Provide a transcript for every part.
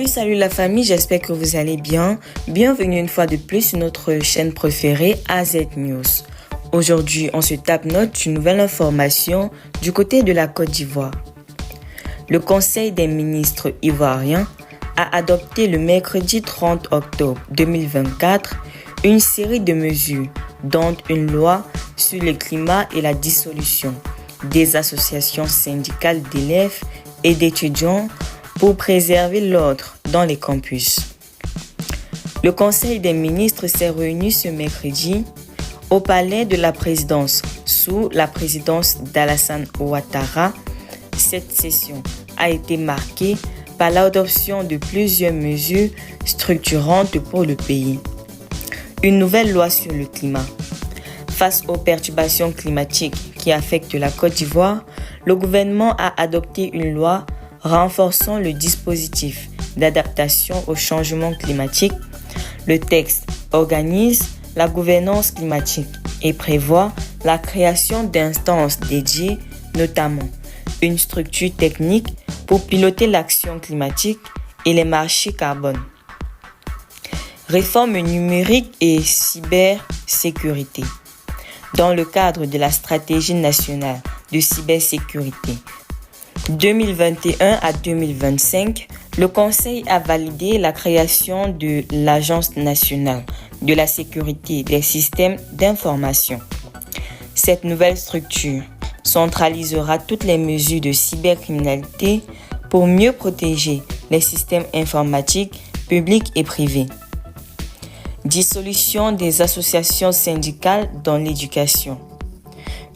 Salut la famille, j'espère que vous allez bien. Bienvenue une fois de plus sur notre chaîne préférée AZ News. Aujourd'hui, on se tape note d'une nouvelle information du côté de la Côte d'Ivoire. Le Conseil des ministres ivoiriens a adopté le mercredi 30 octobre 2024 une série de mesures, dont une loi sur le climat et la dissolution des associations syndicales d'élèves et d'étudiants pour préserver l'ordre dans les campus. Le Conseil des ministres s'est réuni ce mercredi au palais de la présidence sous la présidence d'Alassane Ouattara. Cette session a été marquée par l'adoption de plusieurs mesures structurantes pour le pays. Une nouvelle loi sur le climat. Face aux perturbations climatiques qui affectent la Côte d'Ivoire, le gouvernement a adopté une loi renforçant le dispositif d'adaptation au changement climatique. Le texte organise la gouvernance climatique et prévoit la création d'instances dédiées, notamment une structure technique pour piloter l'action climatique et les marchés carbone. Réforme numérique et cybersécurité. Dans le cadre de la stratégie nationale de cybersécurité 2021 à 2025, le Conseil a validé la création de l'Agence nationale de la sécurité des systèmes d'information. Cette nouvelle structure centralisera toutes les mesures de cybercriminalité pour mieux protéger les systèmes informatiques publics et privés. Dissolution des associations syndicales dans l'éducation.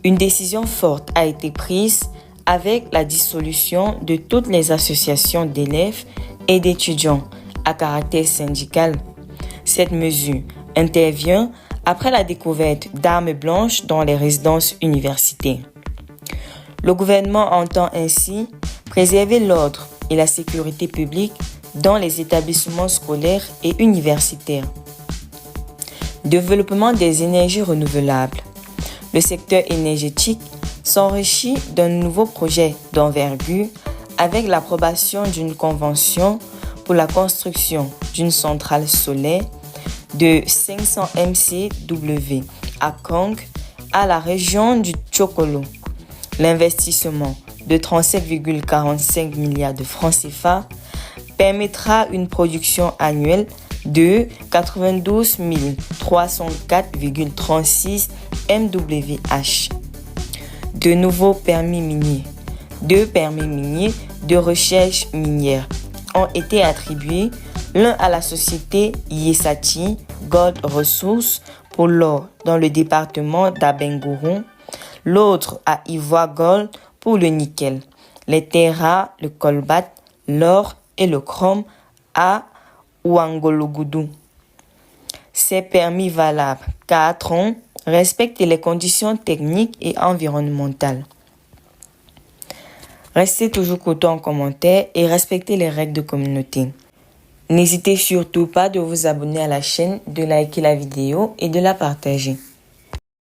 Une décision forte a été prise avec la dissolution de toutes les associations d'élèves et d'étudiants à caractère syndical. Cette mesure intervient après la découverte d'armes blanches dans les résidences universitaires. Le gouvernement entend ainsi préserver l'ordre et la sécurité publique dans les établissements scolaires et universitaires. Développement des énergies renouvelables. Le secteur énergétique s'enrichit d'un nouveau projet d'envergure avec l'approbation d'une convention pour la construction d'une centrale solaire de 500 MCW à Kong, à la région du Tchokolo. L'investissement de 37,45 milliards de francs CFA permettra une production annuelle de 92 304,36 MWh. De nouveaux permis miniers. 2 permis miniers de recherche minière ont été attribués, l'un à la société Yesati Gold Resources pour l'or dans le département d'Abengourou, l'autre à Ivoire Gold pour le nickel, les terres rares, le colbate, l'or et le chrome à Ouangologoudou. Ces permis valables 4 ans respectent les conditions techniques et environnementales. Restez toujours courtois en commentaire et respectez les règles de communauté. N'hésitez surtout pas de vous abonner à la chaîne, de liker la vidéo et de la partager.